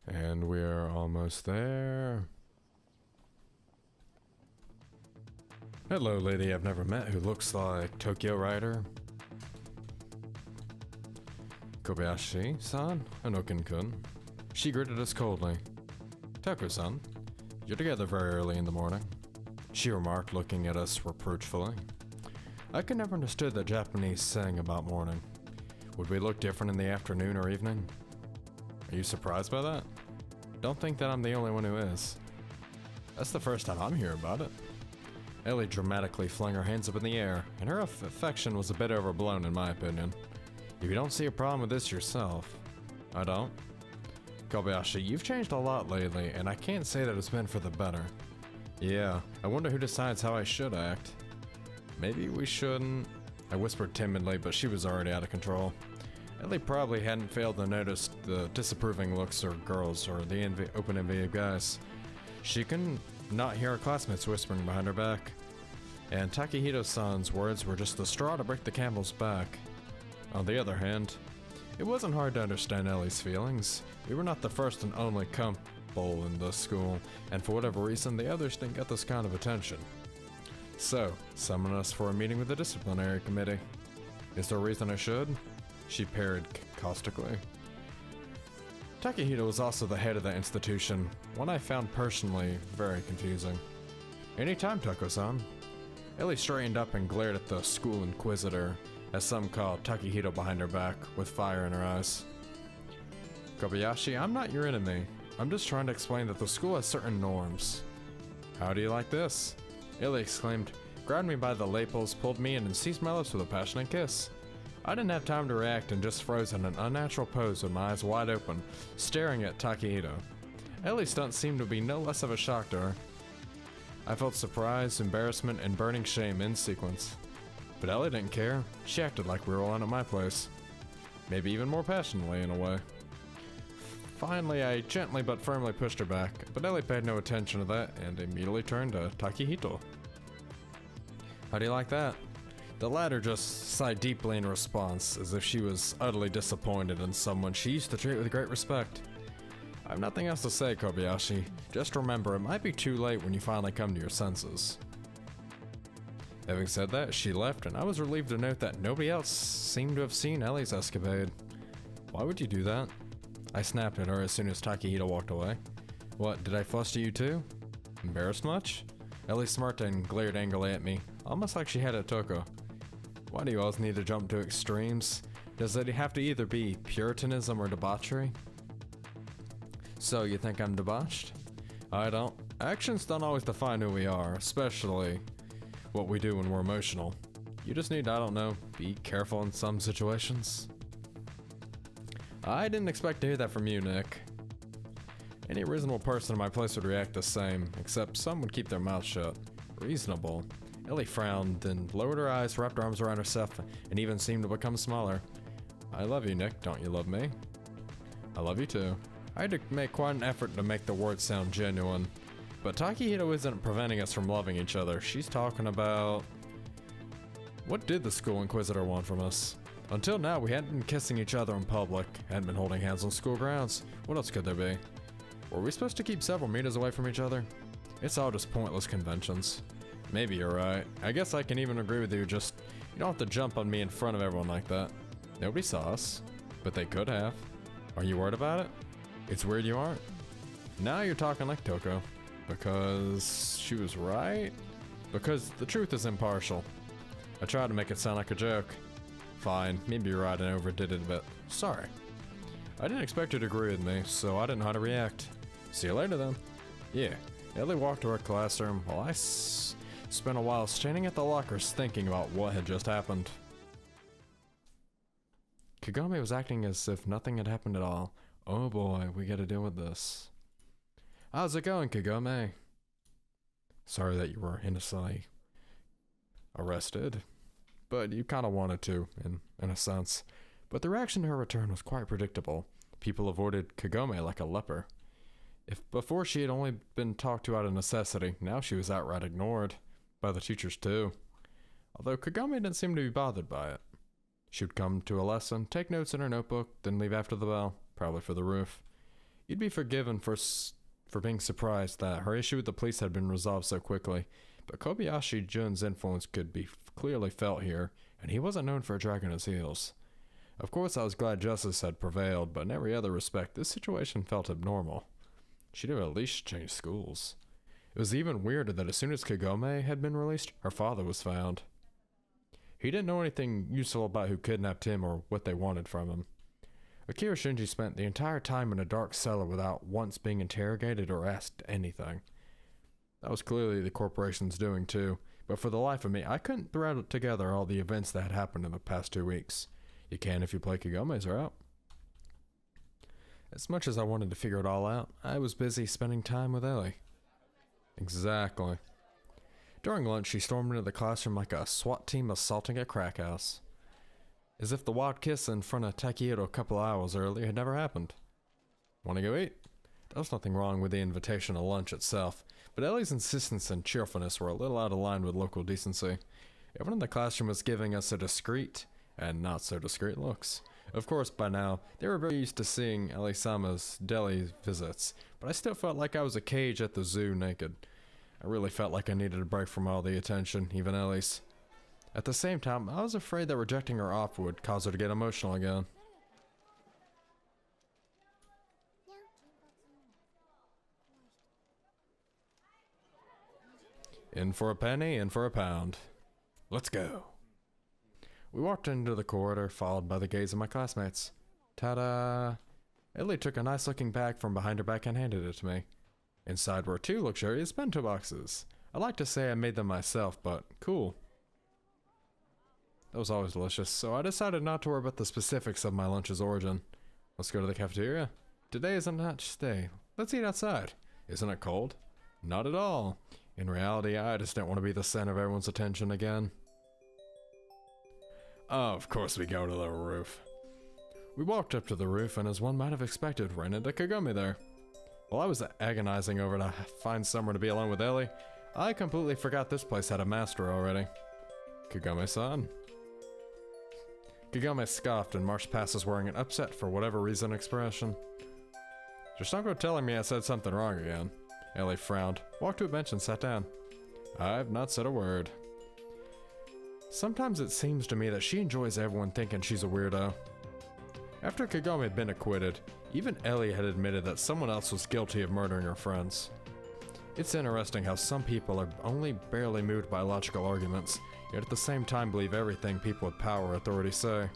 And we're almost there. Hello, lady I've never met who looks like Tokyo Rider. Kobayashi-san, Anoken-kun. She greeted us coldly. Toko-san, you're together very early in the morning, she remarked, looking at us reproachfully. I could never understood the Japanese saying about morning. Would we look different in the afternoon or evening? Are you surprised by that? Don't think that I'm the only one who is. That's the first time I'm hearing about it. Ellie dramatically flung her hands up in the air, and her affection was a bit overblown in my opinion. If you don't see a problem with this yourself, I don't. Kobayashi, you've changed a lot lately, and I can't say that it's been for the better. Yeah, I wonder who decides how I should act. Maybe we shouldn't. I whispered timidly, but she was already out of control. Ellie probably hadn't failed to notice the disapproving looks of girls or the open envy of guys. She couldn't not hear her classmates whispering behind her back. And Takehito-san's words were just the straw to break the camel's back. On the other hand, it wasn't hard to understand Ellie's feelings. We were not the first and only couple in the school, and for whatever reason, the others didn't get this kind of attention. So, summon us for a meeting with the disciplinary committee. Is there a reason I should? She parried caustically. Takehito was also the head of the institution, one I found personally very confusing. Anytime, Toko-san. Ellie straightened up and glared at the school inquisitor, as some called Takehito behind her back, with fire in her eyes. Kobayashi, I'm not your enemy. I'm just trying to explain that the school has certain norms. How do you like this? Ellie exclaimed, grabbed me by the lapels, pulled me in, and seized my lips with a passionate kiss. I didn't have time to react and just froze in an unnatural pose with my eyes wide open, staring at Takehito. Ellie's stunt seemed to be no less of a shock to her. I felt surprise, embarrassment, and burning shame in sequence. But Ellie didn't care. She acted like we were alone at my place. Maybe even more passionately in a way. Finally, I gently but firmly pushed her back, but Ellie paid no attention to that and immediately turned to Takehito. How do you like that? The latter just sighed deeply in response, as if she was utterly disappointed in someone she used to treat with great respect. I have nothing else to say, Kobayashi. Just remember, it might be too late when you finally come to your senses. Having said that, she left, and I was relieved to note that nobody else seemed to have seen Ellie's escapade. Why would you do that? I snapped at her as soon as Takehito walked away. What, did I fluster you too? Embarrassed much? Ellie smirked and glared angrily at me, almost like she had a Toko. Why do you always need to jump to extremes? Does it have to either be puritanism or debauchery? So, you think I'm debauched? I don't. Actions don't always define who we are, especially what we do when we're emotional. You just need, I don't know, be careful in some situations. I didn't expect to hear that from you, Nick. Any reasonable person in my place would react the same, except some would keep their mouth shut. Reasonable. Ellie frowned, then lowered her eyes, wrapped her arms around herself, and even seemed to become smaller. I love you, Nick. Don't you love me? I love you too. I had to make quite an effort to make the words sound genuine. But Takehito isn't preventing us from loving each other. She's talking about... What did the school inquisitor want from us? Until now, we hadn't been kissing each other in public, hadn't been holding hands on school grounds. What else could there be? Were we supposed to keep several meters away from each other? It's all just pointless conventions. Maybe you're right. I guess I can even agree with you, just you don't have to jump on me in front of everyone like that. Nobody saw us, but they could have. Are you worried about it? It's weird you aren't. Now you're talking like Toko. Because she was right? Because the truth is impartial. I tried to make it sound like a joke. Fine, maybe you're right and overdid it a bit. Sorry. I didn't expect you to agree with me, so I didn't know how to react. See you later then. Yeah, Ellie walked to her classroom while I spent a while standing at the lockers thinking about what had just happened. Kagome was acting as if nothing had happened at all. Oh boy, we gotta deal with this. How's it going, Kagome? Sorry that you were innocently arrested, but you kinda wanted to, in a sense. But the reaction to her return was quite predictable. People avoided Kagome like a leper. If before she had only been talked to out of necessity, now she was outright ignored. By the teachers too. Although Kagome didn't seem to be bothered by it. She would come to a lesson, take notes in her notebook, then leave after the bell, probably for the roof. You'd be forgiven for being surprised that her issue with the police had been resolved so quickly, but Kobayashi Jun's influence could be clearly felt here, and he wasn't known for dragging his heels. Of course, I was glad justice had prevailed, but in every other respect, this situation felt abnormal. She'd have at least changed schools. It was even weirder that as soon as Kagome had been released, her father was found. He didn't know anything useful about who kidnapped him or what they wanted from him. Akira Shinji spent the entire time in a dark cellar without once being interrogated or asked anything. That was clearly the corporation's doing too, but for the life of me, I couldn't thread together all the events that had happened in the past 2 weeks. You can if you play Kagome's route. As much as I wanted to figure it all out, I was busy spending time with Ellie. Exactly. During lunch, she stormed into the classroom like a SWAT team assaulting a crack house. As if the wild kiss in front of Takeito a couple hours earlier had never happened. Want to go eat? There was nothing wrong with the invitation to lunch itself, but Ellie's insistence and cheerfulness were a little out of line with local decency. Everyone in the classroom was giving us a discreet and not so discreet looks. Of course, by now, they were very used to seeing Ellie-sama's deli visits, but I still felt like I was a cage at the zoo naked. I really felt like I needed a break from all the attention, even Ellie's. At the same time, I was afraid that rejecting her off would cause her to get emotional again. In for a penny, in for a pound. Let's go. We walked into the corridor, followed by the gaze of my classmates. Ta-da! Ellie took a nice-looking bag from behind her back and handed it to me. Inside were 2 luxurious bento boxes. I like to say I made them myself, but cool. That was always delicious, so I decided not to worry about the specifics of my lunch's origin. Let's go to the cafeteria. Today is a nice day. Let's eat outside. Isn't it cold? Not at all. In reality, I just don't want to be the center of everyone's attention again. Of course we go to the roof. We walked up to the roof and, as one might have expected, ran into Kagome there. While I was agonizing over to find somewhere to be alone with Ellie, I completely forgot this place had a master already. Kagome-san. Kagome scoffed and marched past us wearing an upset for whatever reason expression. Just don't go telling me I said something wrong again. Ellie frowned, walked to a bench and sat down. I've not said a word. Sometimes it seems to me that she enjoys everyone thinking she's a weirdo. After Kagome had been acquitted, even Ellie had admitted that someone else was guilty of murdering her friends. It's interesting how some people are only barely moved by logical arguments, yet at the same time believe everything people with power or authority say.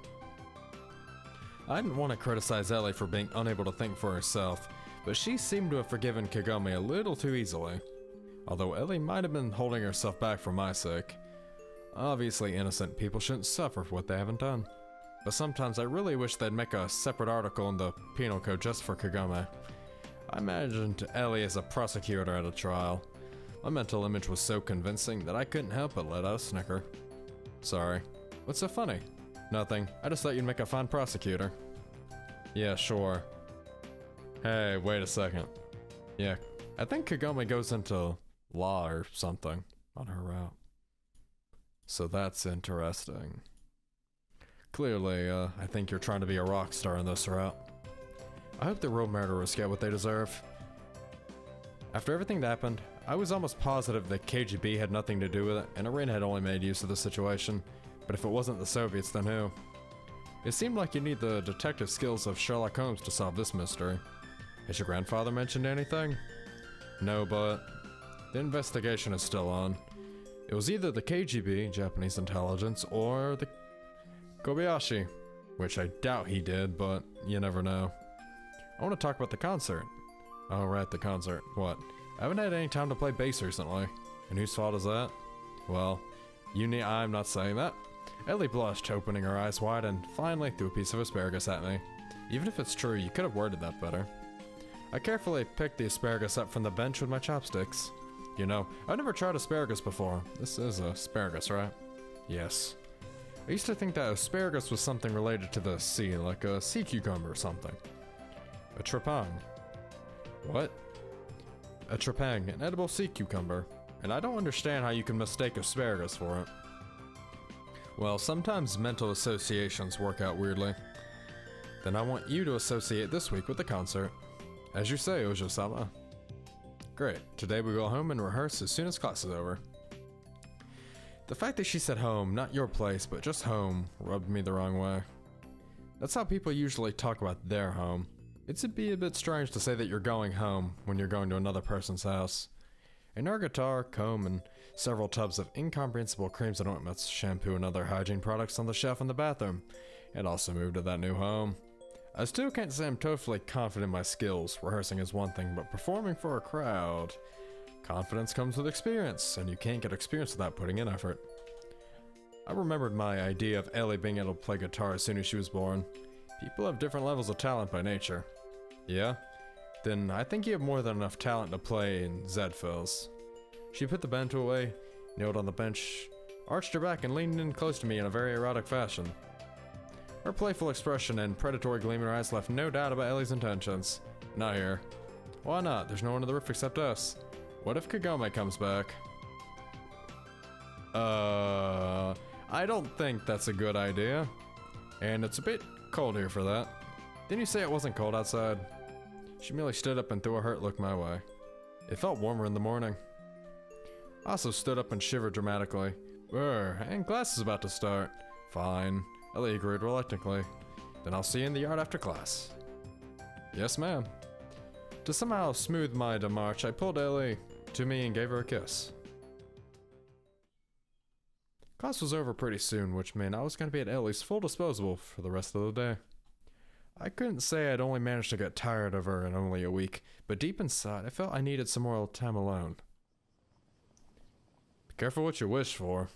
I didn't want to criticize Ellie for being unable to think for herself, but she seemed to have forgiven Kagome a little too easily. Although Ellie might have been holding herself back for my sake. Obviously innocent people shouldn't suffer for what they haven't done. But sometimes I really wish they'd make a separate article in the penal code just for Kagome. I imagined Ellie as a prosecutor at a trial. My mental image was so convincing that I couldn't help but let out a snicker. Sorry. What's so funny? Nothing. I just thought you'd make a fine prosecutor. Yeah, sure. Hey, wait a second. Yeah, I think Kagome goes into law or something on her route. So that's interesting. Clearly, I think you're trying to be a rock star in this route. I hope the real murderers get what they deserve. After everything that happened, I was almost positive that KGB had nothing to do with it, and Iran had only made use of the situation. But if it wasn't the Soviets, then who? It seemed like you need the detective skills of Sherlock Holmes to solve this mystery. Has your grandfather mentioned anything? No, but the investigation is still on. It was either the KGB, Japanese intelligence, or the Kobayashi, which I doubt he did, but you never know. I want to talk about the concert. Oh, right, the concert. What? I haven't had any time to play bass recently. And whose fault is that? Well, I'm not saying that. Ellie blushed, opening her eyes wide, and finally threw a piece of asparagus at me. Even if it's true, you could have worded that better. I carefully picked the asparagus up from the bench with my chopsticks. You know, I've never tried asparagus before. This is asparagus, right? Yes. I used to think that asparagus was something related to the sea, like a sea cucumber or something. A trepang. What? A trepang, an edible sea cucumber. And I don't understand how you can mistake asparagus for it. Well, sometimes mental associations work out weirdly. Then I want you to associate this week with the concert. As you say, Ojo-sama. Great. Today we go home and rehearse as soon as class is over. The fact that she said home, not your place, but just home, rubbed me the wrong way. That's how people usually talk about their home. It'd be a bit strange to say that you're going home when you're going to another person's house. An air guitar, comb, and several tubs of incomprehensible creams and ointments, shampoo, and other hygiene products on the shelf in the bathroom. And also moved to that new home. I still can't say I'm totally confident in my skills. Rehearsing is one thing, but performing for a crowd. Confidence comes with experience, and you can't get experience without putting in effort. I remembered my idea of Ellie being able to play guitar as soon as she was born. People have different levels of talent by nature. Yeah? Then I think you have more than enough talent to play in Zed fills. She put the bento away, kneeled on the bench, arched her back, and leaned in close to me in a very erotic fashion. Her playful expression and predatory gleam in her eyes left no doubt about Ellie's intentions. Not here. Why not? There's no one on the roof except us. What if Kagome comes back? I don't think that's a good idea. And it's a bit cold here for that. Didn't you say it wasn't cold outside? She merely stood up and threw a hurt look my way. It felt warmer in the morning. I also stood up and shivered dramatically. And class is about to start. Fine. Ellie agreed reluctantly. Then I'll see you in the yard after class. Yes, ma'am. To somehow smooth my demarche, I pulled Ellie to me and gave her a kiss. Class was over pretty soon, which meant I was going to be at Ellie's full disposal for the rest of the day. I couldn't say I'd only managed to get tired of her in only a week, but deep inside, I felt I needed some more time alone. Be careful what you wish for.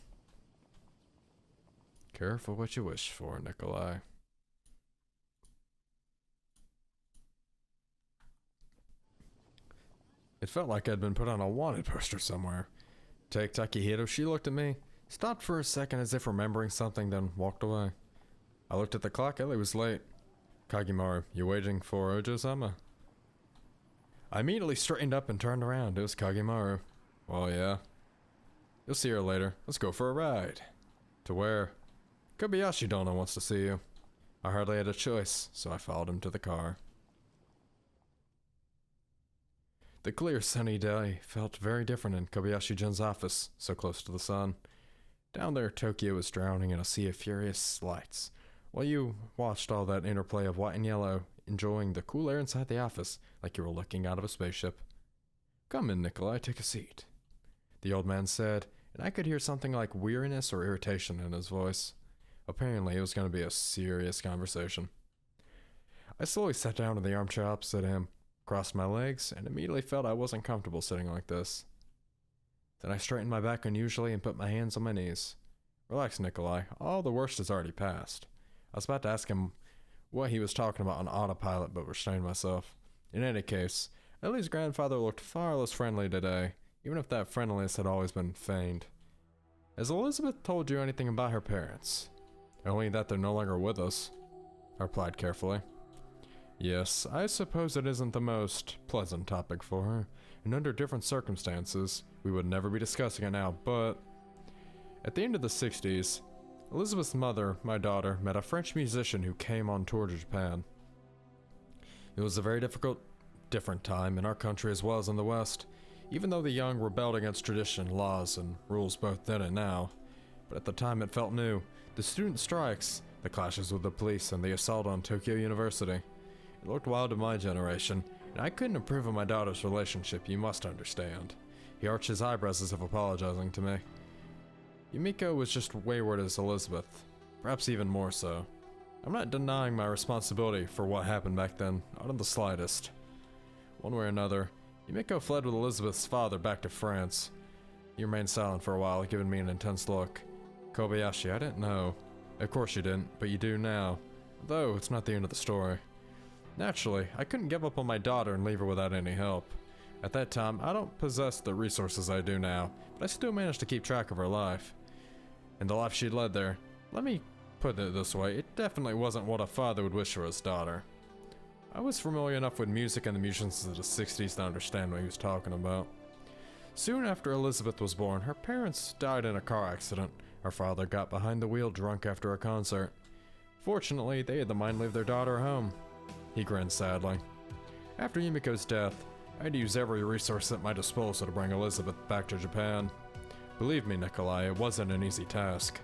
Careful what you wish for, Nikolai. It felt like I'd been put on a wanted poster somewhere. Take Takehito, she looked at me, stopped for a second as if remembering something, then walked away. I looked at the clock. Ellie was late. Kagimaru, you waiting for Ojo-sama? I immediately straightened up and turned around. It was Kagimaru. Well, yeah. You'll see her later. Let's go for a ride. To where? Kobayashi Dono wants to see you. I hardly had a choice, so I followed him to the car. The clear, sunny day felt very different in Kobayashi-jun's office, so close to the sun. Down there, Tokyo was drowning in a sea of furious lights, while you watched all that interplay of white and yellow, enjoying the cool air inside the office like you were looking out of a spaceship. Come in, Nikolai, take a seat, the old man said, and I could hear something like weariness or irritation in his voice. Apparently, it was going to be a serious conversation. I slowly sat down in the armchair opposite him, crossed my legs, and immediately felt I wasn't comfortable sitting like this. Then I straightened my back unusually and put my hands on my knees. Relax, Nikolai. All the worst has already passed. I was about to ask him what he was talking about on autopilot, but restrained myself. In any case, Ellie's grandfather looked far less friendly today, even if that friendliness had always been feigned. Has Elizabeth told you anything about her parents? Only that they're no longer with us, I replied carefully. Yes, I suppose it isn't the most pleasant topic for her, and under different circumstances, we would never be discussing it now, but at the end of the 60s, Elizabeth's mother, my daughter, met a French musician who came on tour to Japan. It was a very different time in our country as well as in the West, even though the young rebelled against tradition, laws, and rules both then and now. But at the time it felt new. The student strikes, the clashes with the police, and the assault on Tokyo University. It looked wild to my generation, and I couldn't approve of my daughter's relationship, you must understand. He arched his eyebrows as if apologizing to me. Yumiko was just wayward as Elizabeth, perhaps even more so. I'm not denying my responsibility for what happened back then, not in the slightest. One way or another, Yumiko fled with Elizabeth's father back to France. He remained silent for a while, giving me an intense look. Kobayashi, I didn't know. Of course you didn't, but you do now. Though, it's not the end of the story. Naturally, I couldn't give up on my daughter and leave her without any help. At that time, I don't possess the resources I do now, but I still managed to keep track of her life. And the life she'd led there, let me put it this way, it definitely wasn't what a father would wish for his daughter. I was familiar enough with music and the musicians of the 60s to understand what he was talking about. Soon after Elizabeth was born, her parents died in a car accident. Her father got behind the wheel drunk after a concert. Fortunately, they had the mind to leave their daughter home. He grinned sadly. After Yumiko's death, I had to use every resource at my disposal to bring Elizabeth back to Japan. Believe me, Nikolai, it wasn't an easy task.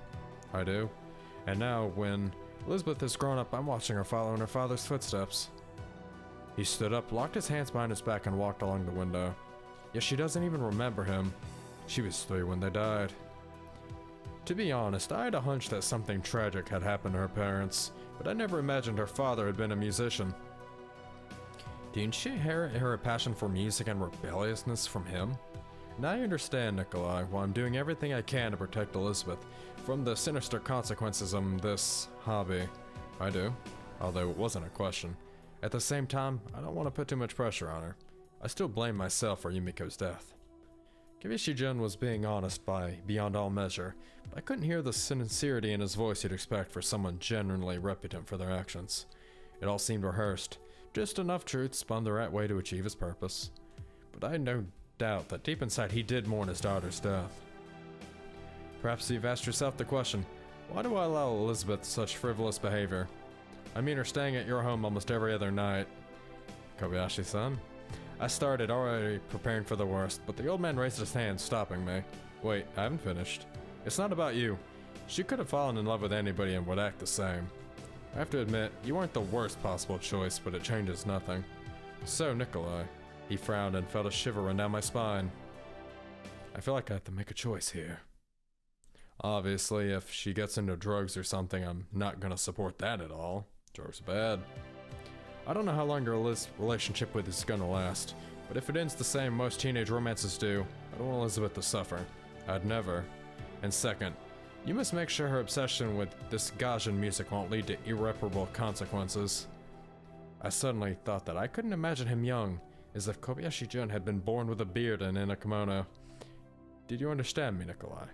I do. And now, when Elizabeth has grown up, I'm watching her follow in her father's footsteps. He stood up, locked his hands behind his back, and walked along the window. Yet she doesn't even remember him. She was 3 when they died. To be honest, I had a hunch that something tragic had happened to her parents, but I never imagined her father had been a musician. Didn't she inherit her passion for music and rebelliousness from him? Now I understand, Nikolai, why I'm doing everything I can to protect Elizabeth from the sinister consequences of this hobby. I do, although it wasn't a question. At the same time, I don't want to put too much pressure on her. I still blame myself for Yumiko's death. Kobayashi-jun was being honest beyond all measure, but I couldn't hear the sincerity in his voice you'd expect for someone genuinely repentant for their actions. It all seemed rehearsed, just enough truth spun the right way to achieve his purpose. But I had no doubt that deep inside he did mourn his daughter's death. Perhaps you've asked yourself the question, why do I allow Elizabeth such frivolous behavior? I mean her staying at your home almost every other night. Kobayashi-san? I started already preparing for the worst, but the old man raised his hand, stopping me. Wait, I haven't finished. It's not about you. She could have fallen in love with anybody and would act the same. I have to admit, you weren't the worst possible choice, but it changes nothing. So, Nikolai. He frowned and felt a shiver run down my spine. I feel like I have to make a choice here. Obviously, if she gets into drugs or something, I'm not gonna support that at all. Drugs are bad. I don't know how long your relationship with is gonna last, but if it ends the same most teenage romances do, I don't want Elizabeth to suffer. I'd never. And second, you must make sure her obsession with this Gaijin music won't lead to irreparable consequences. I suddenly thought that I couldn't imagine him young, as if Kobayashi-jun had been born with a beard and in a kimono. Did you understand me, Nikolai?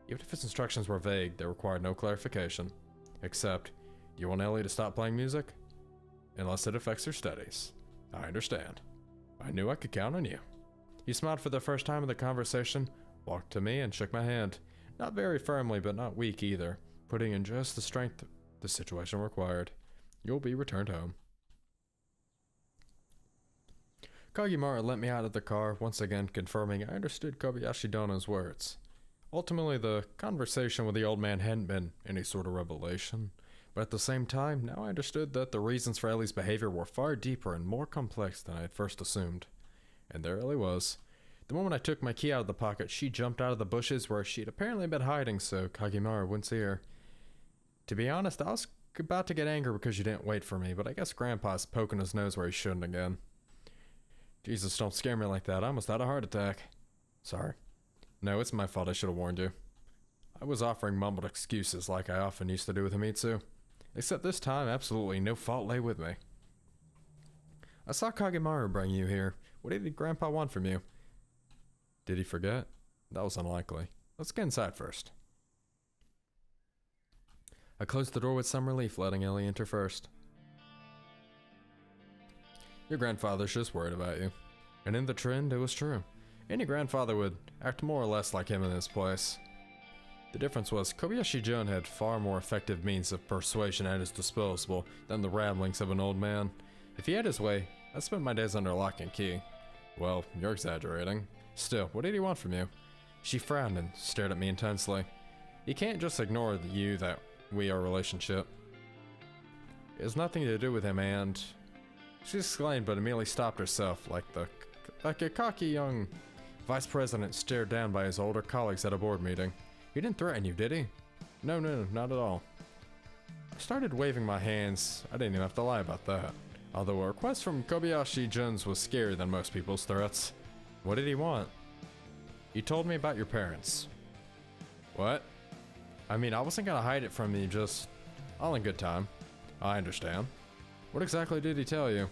Even if his instructions were vague, they required no clarification. Except, do you want Ellie to stop playing music? Unless it affects her studies. I understand. I knew I could count on you. He smiled for the first time in the conversation, walked to me and shook my hand. Not very firmly, but not weak either, putting in just the strength the situation required. You'll be returned home. Kagimara let me out of the car, once again confirming I understood Kobayashi-dono's words. Ultimately, the conversation with the old man hadn't been any sort of revelation, but at the same time, now I understood that the reasons for Ellie's behavior were far deeper and more complex than I had first assumed. And there Ellie was. The moment I took my key out of the pocket, she jumped out of the bushes where she'd apparently been hiding so Kagimara wouldn't see her. To be honest, I was about to get angry because you didn't wait for me, but I guess Grandpa's poking his nose where he shouldn't again. Jesus, don't scare me like that. I almost had a heart attack. Sorry. No, it's my fault. I should have warned you. I was offering mumbled excuses like I often used to do with Himitsu. Except this time, absolutely no fault lay with me. I saw Kagimara bring you here. What did Grandpa want from you? Did he forget? That was unlikely. Let's get inside first. I closed the door with some relief, letting Ellie enter first. Your grandfather's just worried about you. And in the trend, it was true. Any grandfather would act more or less like him in this place. The difference was Kobayashi-jun had far more effective means of persuasion at his disposal than the ramblings of an old man. If he had his way, I'd spend my days under lock and key. Well, you're exaggerating. Still, what did he want from you? She frowned and stared at me intensely. He can't just ignore you that we are a relationship. It has nothing to do with him and... She exclaimed but immediately stopped herself like a cocky young vice president stared down by his older colleagues at a board meeting. He didn't threaten you, did he? No, not at all. I started waving my hands. I didn't even have to lie about that. Although a request from Kobayashi-jun's was scarier than most people's threats. What did he want? He told me about your parents. What? I mean, I wasn't gonna hide it from you, just all in good time. I understand. What exactly did he tell you?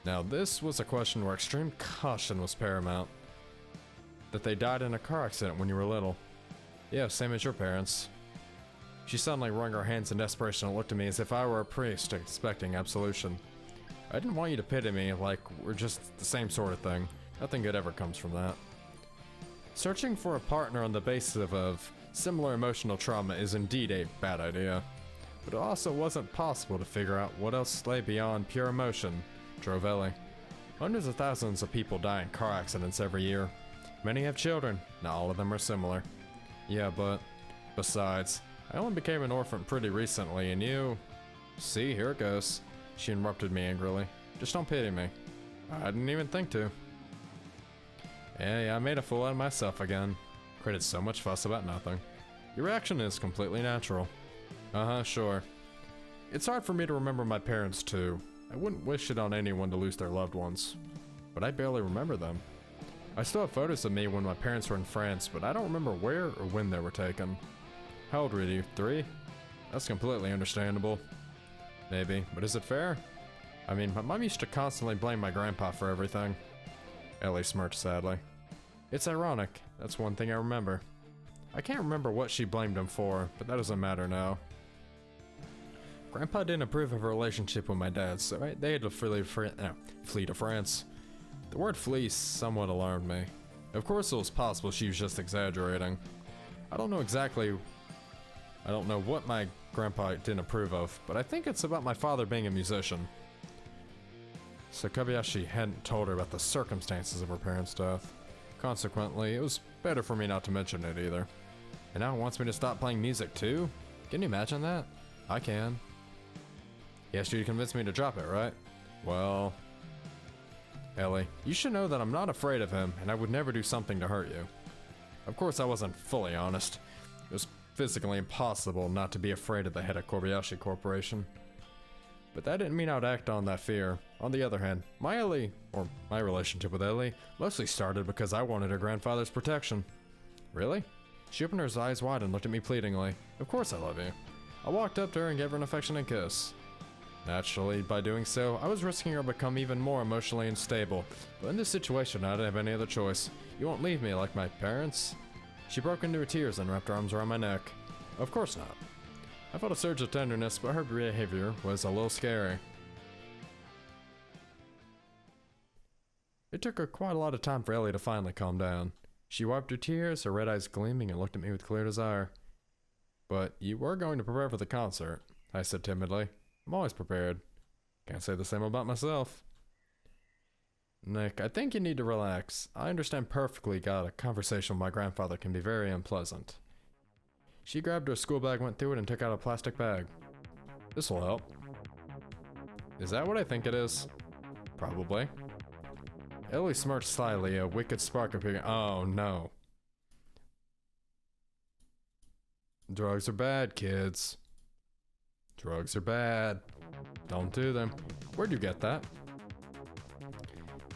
Now this was a question where extreme caution was paramount. That they died in a car accident when you were little. Yeah, same as your parents. She suddenly wrung her hands in desperation and looked at me as if I were a priest expecting absolution. I didn't want you to pity me like we're just the same sort of thing. Nothing good ever comes from that. Searching for a partner on the basis of similar emotional trauma is indeed a bad idea. But it also wasn't possible to figure out what else lay beyond pure emotion, drove Ellie. Hundreds of thousands of people die in car accidents every year. Many have children, not all of them are similar. Yeah, but besides, I only became an orphan pretty recently, and you... See, here it goes. She interrupted me angrily. Just don't pity me. I didn't even think to. Yeah, I made a fool out of myself again. Created so much fuss about nothing. Your reaction is completely natural. Sure. It's hard for me to remember my parents too. I wouldn't wish it on anyone to lose their loved ones. But I barely remember them. I still have photos of me when my parents were in France, but I don't remember where or when they were taken. How old were you? 3? That's completely understandable. Maybe, but is it fair? I mean, my mom used to constantly blame my grandpa for everything. Ellie smirked sadly. It's ironic. That's one thing I remember. I can't remember what she blamed him for, but that doesn't matter now. Grandpa didn't approve of a relationship with my dad, so they had to flee to France. The word flee somewhat alarmed me. Of course it was possible she was just exaggerating. I don't know what my grandpa didn't approve of, but I think it's about my father being a musician. So Kobayashi hadn't told her about the circumstances of her parents' death. Consequently, it was better for me not to mention it either. And now it wants me to stop playing music too? Can you imagine that? I can. He asked you to convince me to drop it, right? Well... Ellie, you should know that I'm not afraid of him, and I would never do something to hurt you. Of course I wasn't fully honest. It was physically impossible not to be afraid of the head of Kobayashi Corporation. But that didn't mean I'd act on that fear. On the other hand, my relationship with Ellie, mostly started because I wanted her grandfather's protection. Really? She opened her eyes wide and looked at me pleadingly. Of course I love you. I walked up to her and gave her an affectionate kiss. Naturally, by doing so, I was risking her to become even more emotionally unstable. But in this situation, I didn't have any other choice. You won't leave me like my parents? She broke into tears and wrapped her arms around my neck. Of course not. I felt a surge of tenderness, but her behavior was a little scary. It took her quite a lot of time for Ellie to finally calm down. She wiped her tears, her red eyes gleaming, and looked at me with clear desire. But you were going to prepare for the concert, I said timidly. I'm always prepared. Can't say the same about myself. Nick, I think you need to relax. I understand perfectly a conversation with my grandfather can be very unpleasant. She grabbed her school bag, went through it, and took out a plastic bag. This will help. Is that what I think it is? Probably. Ellie smirked slyly, a wicked spark appearing. Oh no. Drugs are bad, kids. Drugs are bad. Don't do them. Where'd you get that?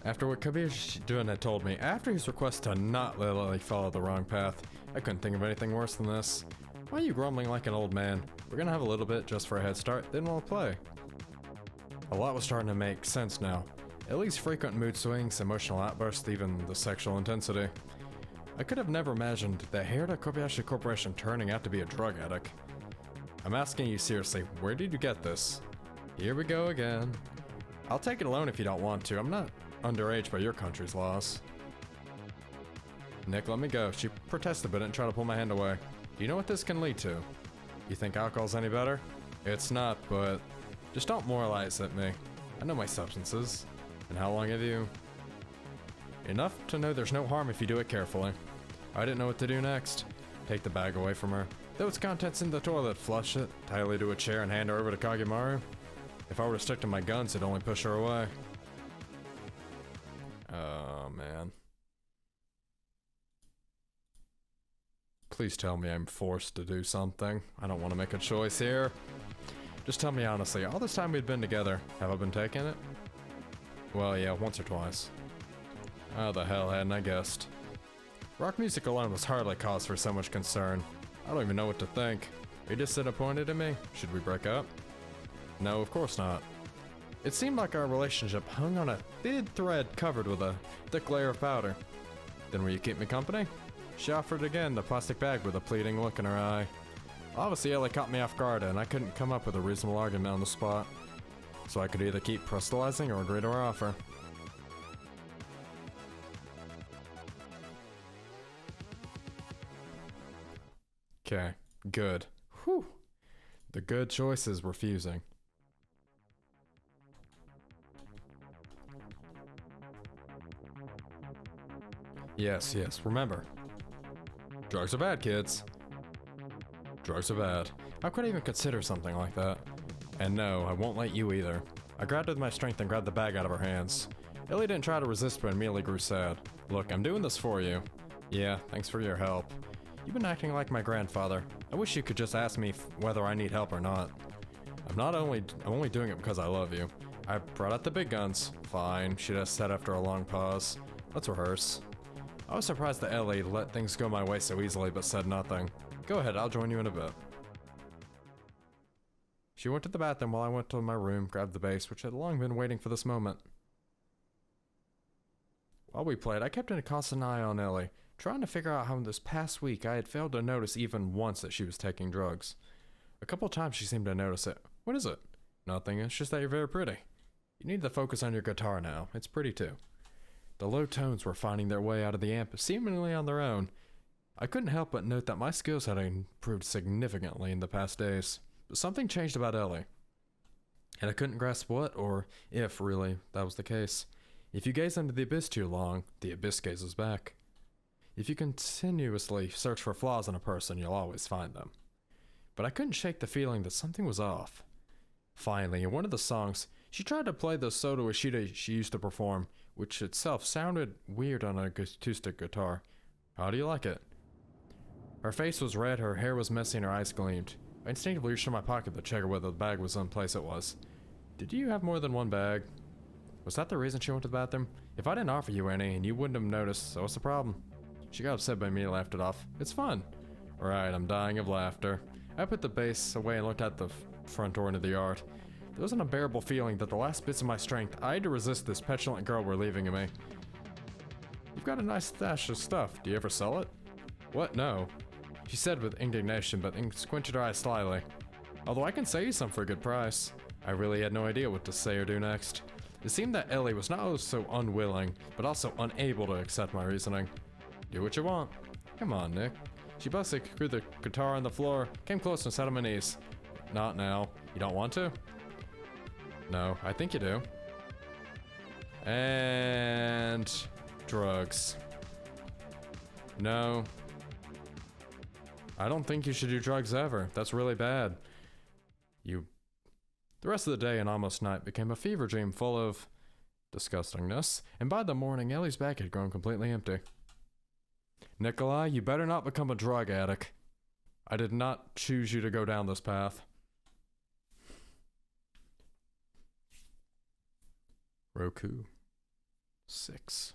After what Kobayashi had told me, after his request to not let Ellie follow the wrong path, I couldn't think of anything worse than this. Why are you grumbling like an old man? We're gonna have a little bit just for a head start, then we'll play. A lot was starting to make sense now. Ellie's frequent mood swings, emotional outbursts, even the sexual intensity. I could have never imagined the heir to Kobayashi Corporation turning out to be a drug addict. I'm asking you seriously, where did you get this? Here we go again. I'll take it alone if you don't want to. I'm not underage by your country's laws. Nick, let me go. She protested a bit and tried to pull my hand away. Do you know what this can lead to? You think alcohol's any better? It's not, but just don't moralize at me. I know my substances. And how long have you? Enough to know there's no harm if you do it carefully. I didn't know what to do next. Take the bag away from her. Throw its contents in the toilet, flush it, tie Ellie to a chair, and hand her over to Kagemaru. If I were to stick to my guns, it'd only push her away. Oh, man. Please tell me I'm forced to do something. I don't want to make a choice here. Just tell me honestly, all this time we'd been together, have I been taking it? Well, yeah, once or twice. How the hell hadn't I guessed? Rock music alone was hardly cause for so much concern. I don't even know what to think. Are you just disappointed in me? Should we break up? No, of course not. It seemed like our relationship hung on a thin thread covered with a thick layer of powder. Then will you keep me company? She offered again the plastic bag with a pleading look in her eye. Obviously Ellie caught me off guard and I couldn't come up with a reasonable argument on the spot. So I could either keep proselytizing or agree to her offer. Okay, good. Whew. The good choice is refusing. Yes, yes, remember. Drugs are bad, kids. Drugs are bad. How could I even consider something like that? And no, I won't let you either. I grabbed with my strength and grabbed the bag out of her hands. Ellie didn't try to resist but immediately grew sad. Look, I'm doing this for you. Yeah, thanks for your help. You've been acting like my grandfather. I wish you could just ask me whether I need help or not. I'm only doing it because I love you. I brought out the big guns. Fine, she just said after a long pause. Let's rehearse. I was surprised that Ellie let things go my way so easily but said nothing. Go ahead, I'll join you in a bit. She went to the bathroom while I went to my room, grabbed the bass, which had long been waiting for this moment. While we played, I kept a constant eye on Ellie, trying to figure out how this past week I had failed to notice even once that she was taking drugs. A couple times she seemed to notice it. What is it? Nothing, it's just that you're very pretty. You need to focus on your guitar now, it's pretty too. The low tones were finding their way out of the amp, seemingly on their own. I couldn't help but note that my skills had improved significantly in the past days. But something changed about Ellie. And I couldn't grasp what, or if, really, that was the case. If you gaze into the abyss too long, the abyss gazes back. If you continuously search for flaws in a person, you'll always find them. But I couldn't shake the feeling that something was off. Finally, in one of the songs, she tried to play the solo Ishida she used to perform, which itself sounded weird on an acoustic guitar. How do you like it? Her face was red, her hair was messy, and her eyes gleamed. I instinctively reached in my pocket to check whether the bag was in the place it was. Did you have more than one bag? Was that the reason she went to the bathroom? If I didn't offer you any, and you wouldn't have noticed, so what's the problem? She got upset by me and laughed it off. It's fun. Right, I'm dying of laughter. I put the bass away and looked at the front door into the yard. There was an unbearable feeling that the last bits of my strength I had to resist this petulant girl were leaving me. You've got a nice stash of stuff. Do you ever sell it? What? No. She said with indignation, but squinted her eyes slyly. Although I can sell you some for a good price. I really had no idea what to say or do next. It seemed that Ellie was not only so unwilling, but also unable to accept my reasoning. Do what you want. Come on, Nick. She busted through the guitar on the floor, came close and sat on my knees. Not now. You don't want to? No, I think you do. And drugs. No. I don't think you should do drugs ever. That's really bad. The rest of the day and almost night became a fever dream full of disgustingness, and by the morning, Ellie's bag had grown completely empty. Nikolai, you better not become a drug addict. I did not choose you to go down this path. Roku 6.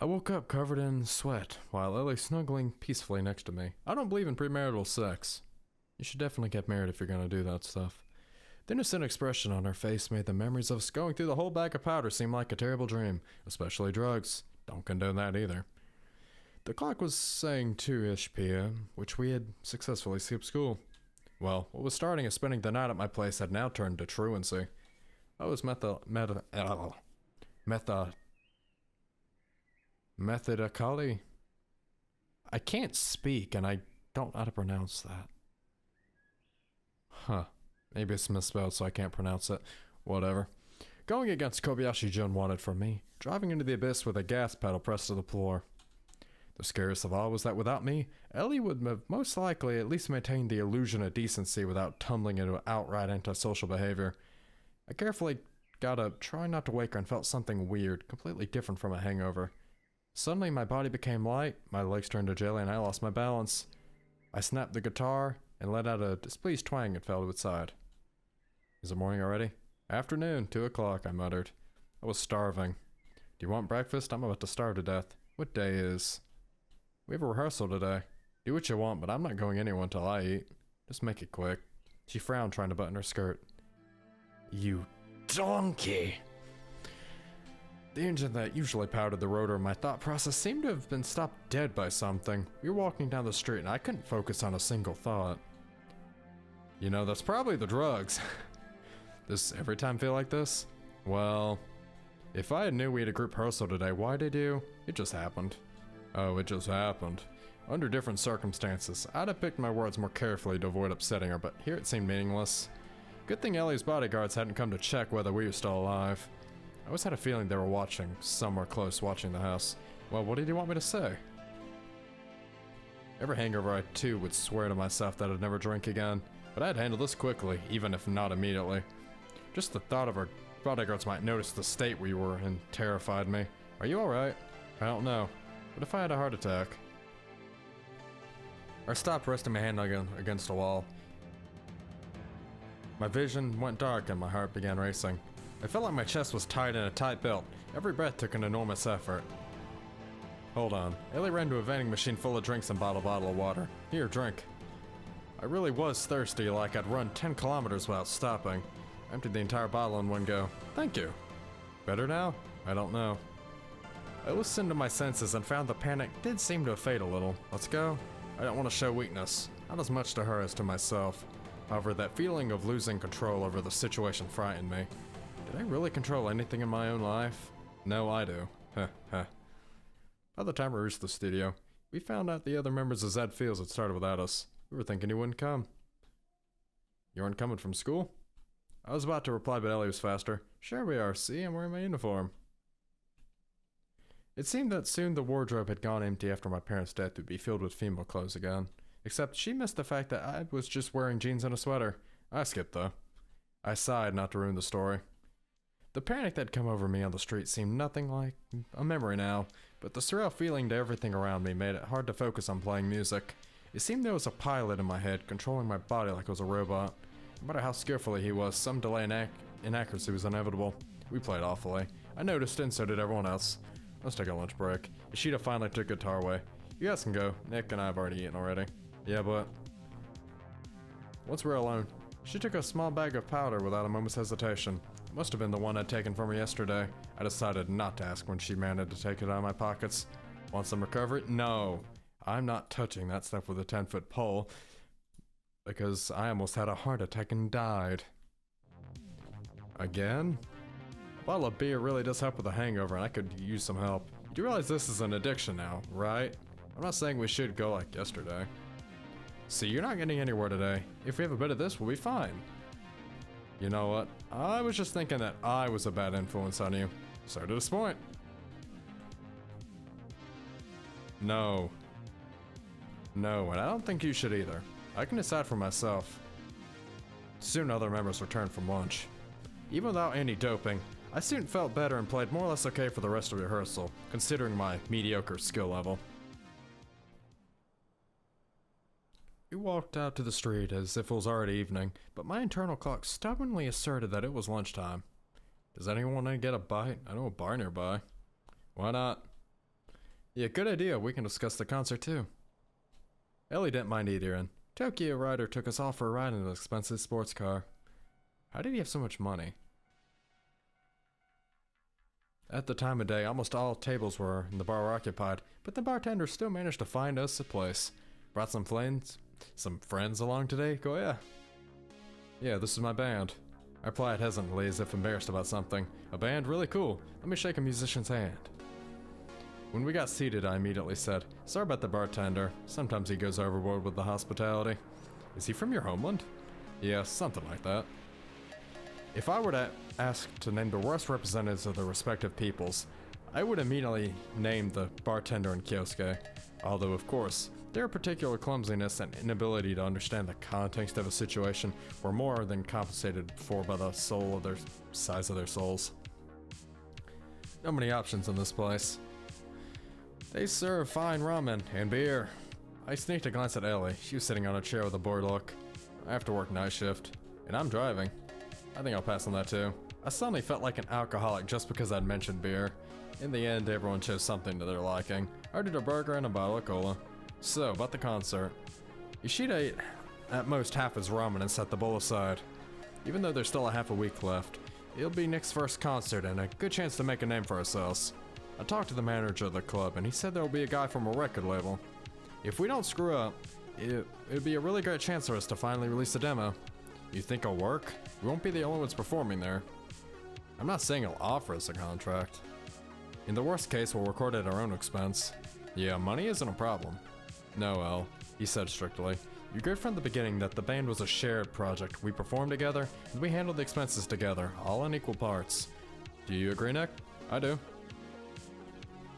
I woke up covered in sweat, while Ellie snuggling peacefully next to me. I don't believe in premarital sex. You should definitely get married if you're gonna do that stuff. The innocent expression on her face made the memories of us going through the whole bag of powder seem like a terrible dream, especially drugs. Don't condone that either. The clock was saying 2-ish p.m., which we had successfully skipped school. Well, what was starting as spending the night at my place had now turned to truancy. I was methodically. I can't speak, and I don't know how to pronounce that. Huh. Maybe it's misspelled, so I can't pronounce it. Whatever. Going against Kobayashi-Jun wanted from me, driving into the abyss with a gas pedal pressed to the floor. The scariest of all was that without me, Ellie would have most likely at least maintained the illusion of decency without tumbling into outright antisocial behavior. I carefully got up, trying not to wake her, and felt something weird, completely different from a hangover. Suddenly, my body became light, my legs turned to jelly, and I lost my balance. I snapped the guitar and let out a displeased twang and fell to its side. Is it morning already? Afternoon, 2 o'clock, I muttered. I was starving. Do you want breakfast? I'm about to starve to death. What day is? We have a rehearsal today. Do what you want, but I'm not going anywhere until I eat. Just make it quick. She frowned, trying to button her skirt. You donkey! The engine that usually powdered the rotor of my thought process seemed to have been stopped dead by something. We were walking down the street and I couldn't focus on a single thought. You know, that's probably the drugs. Does every time feel like this? Well, if I knew we had a group rehearsal today, why did you? It just happened. Oh, it just happened. Under different circumstances, I'd have picked my words more carefully to avoid upsetting her, but here it seemed meaningless. Good thing Ellie's bodyguards hadn't come to check whether we were still alive. I always had a feeling they were watching, somewhere close watching the house. Well, what did you want me to say? Every hangover I too would swear to myself that I'd never drink again, but I'd handle this quickly, even if not immediately. Just the thought of our bodyguards might notice the state we were in terrified me. Are you alright? I don't know. What if I had a heart attack? I stopped resting my hand against a wall. My vision went dark and my heart began racing. I felt like my chest was tied in a tight belt. Every breath took an enormous effort. Hold on. Ellie ran to a vending machine full of drinks and bought a bottle of water. Here, drink. I really was thirsty, like I'd run 10 kilometers without stopping. I emptied the entire bottle in one go. Thank you. Better now? I don't know. I listened to my senses and found the panic did seem to fade a little. Let's go. I don't want to show weakness. Not as much to her as to myself. However, that feeling of losing control over the situation frightened me. Did I really control anything in my own life? No, I do. Heh heh. By the time we reached the studio, we found out the other members of Zed Fields had started without us. We were thinking he wouldn't come. You aren't coming from school? I was about to reply, but Ellie was faster. Sure we are, see, I'm wearing my uniform. It seemed that soon the wardrobe had gone empty after my parents' death would be filled with female clothes again. Except she missed the fact that I was just wearing jeans and a sweater. I skipped though. I sighed not to ruin the story. The panic that had come over me on the street seemed nothing like a memory now, but the surreal feeling to everything around me made it hard to focus on playing music. It seemed there was a pilot in my head, controlling my body like it was a robot. No matter how skillfully he was, some delay in inaccuracy was inevitable. We played awfully. I noticed it and so did everyone else. Let's take a lunch break. Ishida finally took guitar away. You guys can go. Nick and I have already eaten already. Yeah, but... once we're alone, she took a small bag of powder without a moment's hesitation. It must have been the one I'd taken from her yesterday. I decided not to ask when she managed to take it out of my pockets. Want some recovery? No. I'm not touching that stuff with a 10-foot pole. Because I almost had a heart attack and died. Again? A bottle of beer really does help with a hangover and I could use some help. You do realize this is an addiction now, right? I'm not saying we should go like yesterday. See, you're not getting anywhere today. If we have a bit of this, we'll be fine. You know what? I was just thinking that I was a bad influence on you. Sorry to disappoint. No. No, and I don't think you should either. I can decide for myself. Soon other members returned from lunch. Even without any doping, I soon felt better and played more or less okay for the rest of rehearsal, considering my mediocre skill level. We walked out to the street as if it was already evening, but my internal clock stubbornly asserted that it was lunchtime. Does anyone want to get a bite? I know a bar nearby. Why not? Yeah, good idea. We can discuss the concert too. Ellie didn't mind either, and Tokyo Rider took us all for a ride in an expensive sports car. How did he have so much money? At the time of day, almost all tables were in the bar were occupied, but the bartender still managed to find us a place. Brought some friends along today? Go yeah. Yeah, this is my band. I replied hesitantly as if embarrassed about something. A band? Really cool. Let me shake a musician's hand. When we got seated, I immediately said, sorry about the bartender. Sometimes he goes overboard with the hospitality. Is he from your homeland? Yeah, something like that. If I were to ask to name the worst representatives of the respective peoples, I would immediately name the bartender and Kyosuke. Although, of course, their particular clumsiness and inability to understand the context of a situation were more than compensated for by the size of their souls. Not many options in this place. They serve fine ramen and beer. I sneaked a glance at Ellie. She was sitting on a chair with a bored look. I have to work night shift, and I'm driving. I think I'll pass on that too. I suddenly felt like an alcoholic just because I'd mentioned beer. In the end, everyone chose something to their liking. I ordered a burger and a bottle of cola. So, about the concert. Ishida ate at most half his ramen and set the bowl aside. Even though there's still a half a week left, it'll be Nick's first concert and a good chance to make a name for ourselves. I talked to the manager of the club and he said there'll be a guy from a record label. If we don't screw up, it'd be a really great chance for us to finally release a demo. You think it'll work? We won't be the only ones performing there. I'm not saying he'll offer us a contract. In the worst case, we'll record at our own expense. Yeah, money isn't a problem. No, El, he said strictly. You agreed from the beginning that the band was a shared project. We performed together, and we handled the expenses together, all in equal parts. Do you agree, Nick? I do.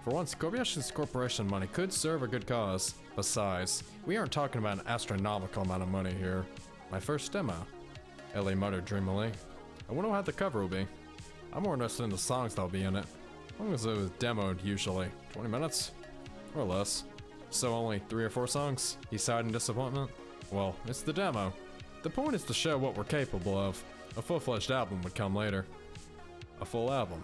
For once, Kobayashi's corporation money could serve a good cause. Besides, we aren't talking about an astronomical amount of money here. My first demo, Ellie muttered dreamily. I wonder how the cover will be. I'm more interested in the songs that'll be in it. As long as it was demoed, usually. 20 minutes? Or less. So only 3 or 4 songs? He sighed in disappointment. Well, it's the demo. The point is to show what we're capable of. A full-fledged album would come later. A full album.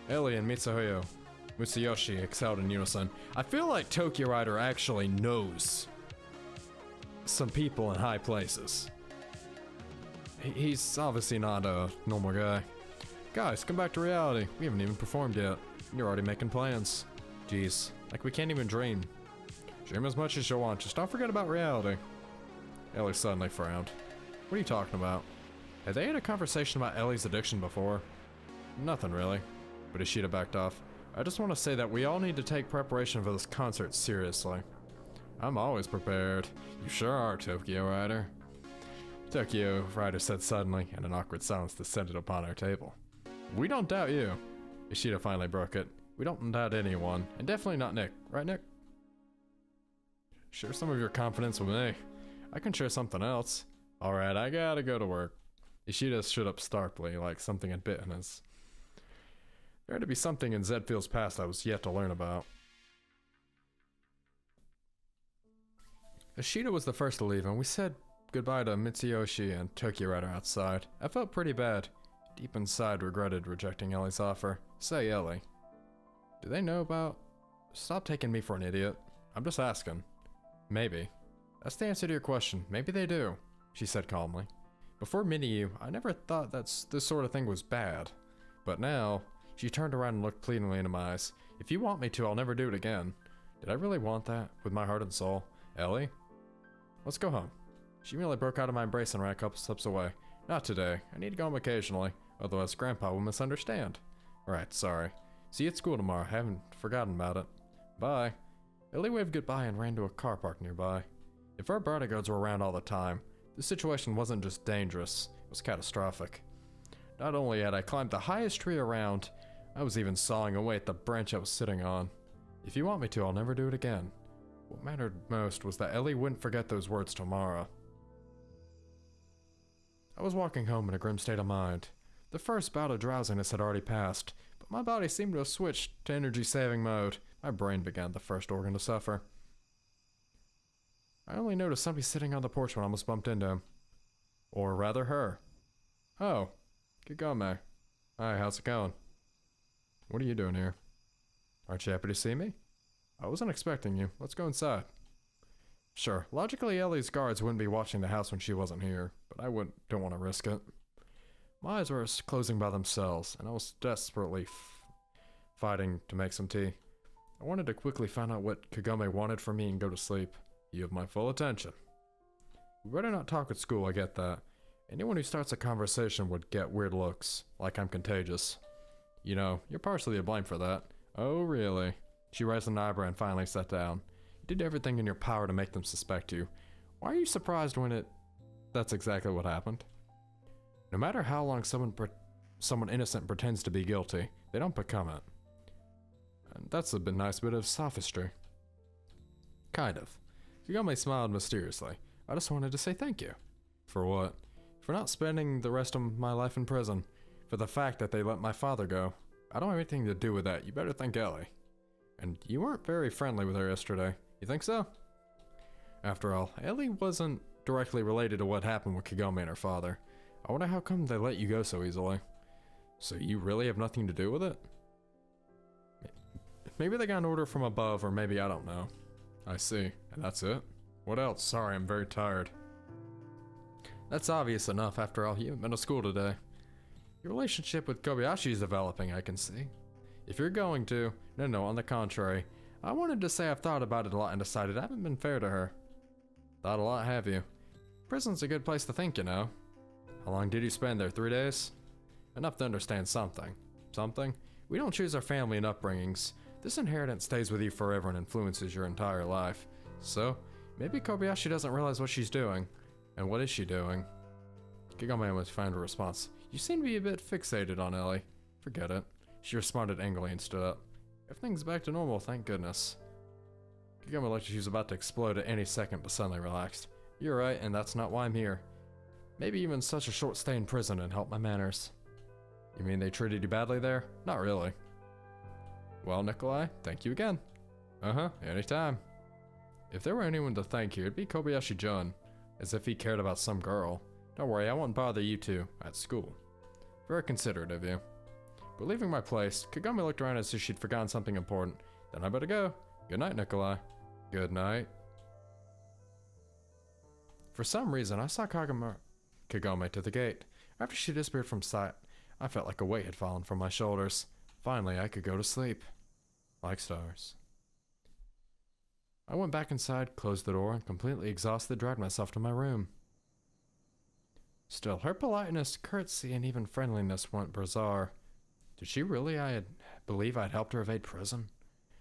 Ellie and Mitsuyoshi excelled in unison. I feel like Tokyo Rider actually knows some people in high places. He's obviously not a normal guy. Guys, come back to reality. We haven't even performed yet. You're already making plans. Jeez, like we can't even dream. Dream as much as you want, just don't forget about reality. Ellie suddenly frowned. What are you talking about? Had they had a conversation about Ellie's addiction before? Nothing really. But Ishida backed off. I just want to say that we all need to take preparation for this concert seriously. I'm always prepared. You sure are, Tokyo Rider. Tokyo Rider said suddenly, and an awkward silence descended upon our table. We don't doubt you. Ishida finally broke it. We don't doubt anyone, and definitely not Nick. Right, Nick? Share some of your confidence with me. I can share something else. Alright, I gotta go to work. Ishida stood up starkly, like something had bitten us. There had to be something in Zedfield's past I was yet to learn about. Ishida was the first to leave, and we said goodbye to Mitsuyoshi and Tokyo Rider outside. I felt pretty bad. Deep inside, regretted rejecting Ellie's offer. Say, Ellie. Do they know about... Stop taking me for an idiot. I'm just asking. Maybe. That's the answer to your question. Maybe they do, she said calmly. Before meeting you, I never thought this sort of thing was bad. But now, she turned around and looked pleadingly into my eyes. If you want me to, I'll never do it again. Did I really want that? With my heart and soul? Ellie? Let's go home. She merely broke out of my embrace and ran a couple steps away. Not today. I need to go home occasionally. Otherwise, Grandpa will misunderstand. Right, sorry. See you at school tomorrow. I haven't forgotten about it. Bye. Ellie waved goodbye and ran to a car park nearby. If our bodyguards were around all the time, this situation wasn't just dangerous, it was catastrophic. Not only had I climbed the highest tree around, I was even sawing away at the branch I was sitting on. If you want me to, I'll never do it again. What mattered most was that Ellie wouldn't forget those words tomorrow. I was walking home in a grim state of mind. The first bout of drowsiness had already passed, but my body seemed to have switched to energy-saving mode. My brain began the first organ to suffer. I only noticed somebody sitting on the porch when I almost bumped into him. Or rather her. Oh, Kagome. Hi, how's it going? What are you doing here? Aren't you happy to see me? I wasn't expecting you. Let's go inside. Sure, logically Ellie's guards wouldn't be watching the house when she wasn't here, but I don't want to risk it. My eyes were closing by themselves, and I was desperately fighting to make some tea. I wanted to quickly find out what Kagome wanted from me and go to sleep. You have my full attention. We better not talk at school, I get that. Anyone who starts a conversation would get weird looks, like I'm contagious. You know, you're partially to blame for that. Oh, really? She raised an eyebrow and finally sat down. You did everything in your power to make them suspect you. Why are you surprised when that's exactly what happened? No matter how long someone innocent pretends to be guilty, they don't become it. And that's a nice bit of sophistry. Kind of. Kagome smiled mysteriously. I just wanted to say thank you. For what? For not spending the rest of my life in prison. For the fact that they let my father go. I don't have anything to do with that. You better thank Ellie. And you weren't very friendly with her yesterday. You think so? After all, Ellie wasn't directly related to what happened with Kagome and her father. I wonder how come they let you go so easily. So you really have nothing to do with it? Maybe they got an order from above, or maybe I don't know. I see. And that's it? What else? Sorry, I'm very tired. That's obvious enough. After all, you haven't been to school today. Your relationship with Kobayashi is developing, I can see. If you're going to... No, on the contrary. I wanted to say I've thought about it a lot and decided I haven't been fair to her. Thought a lot, have you? Prison's a good place to think, you know. How long did you spend there? 3 days? Enough to understand something. Something? We don't choose our family and upbringings. This inheritance stays with you forever and influences your entire life. So, Maybe Kobayashi doesn't realize what she's doing. And what is she doing? Kagome was found a response. You seem to be a bit fixated on Ellie. Forget it. She responded angrily and stood up. Everything's back to normal, thank goodness. Kagome looked like she was about to explode at any second, but suddenly relaxed. You're right, and that's not why I'm here. Maybe even such a short stay in prison and help my manners. You mean they treated you badly there? Not really. Well, Nikolai, thank you again. Uh-huh, anytime. If there were anyone to thank here, it'd be Kobayashi-Jun, as if he cared about some girl. Don't worry, I won't bother you two at school. Very considerate of you. But leaving my place, Kagome looked around as if she'd forgotten something important. Then I better go. Good night, Nikolai. Good night. For some reason, I saw Kagome to the gate. After she disappeared from sight, I felt like a weight had fallen from my shoulders. Finally, I could go to sleep. Like stars. I went back inside, closed the door, and completely exhausted, dragged myself to my room. Still, her politeness, courtesy, and even friendliness went bizarre. Did she really believe I'd helped her evade prison?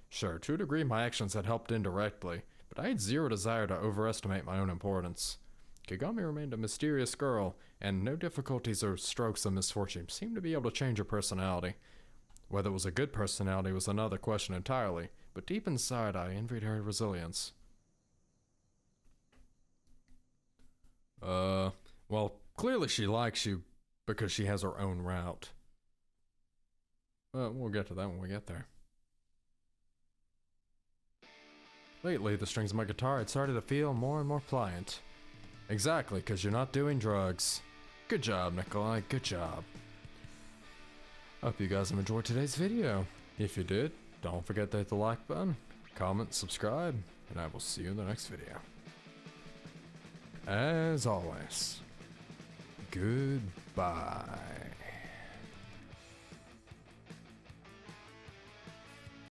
Sure, to a degree my actions had helped indirectly, but I had zero desire to overestimate my own importance. Kagome remained a mysterious girl, and no difficulties or strokes of misfortune seemed to be able to change her personality. Whether it was a good personality was another question entirely, but deep inside I envied her resilience. Well, clearly she likes you because she has her own route. We'll get to that when we get there. Lately, the strings of my guitar had started to feel more and more pliant. Exactly, because you're not doing drugs. Good job, Nikolai, good job. Hope you guys have enjoyed today's video. If you did, don't forget to hit the like button, comment, subscribe, and I will see you in the next video. As always, goodbye.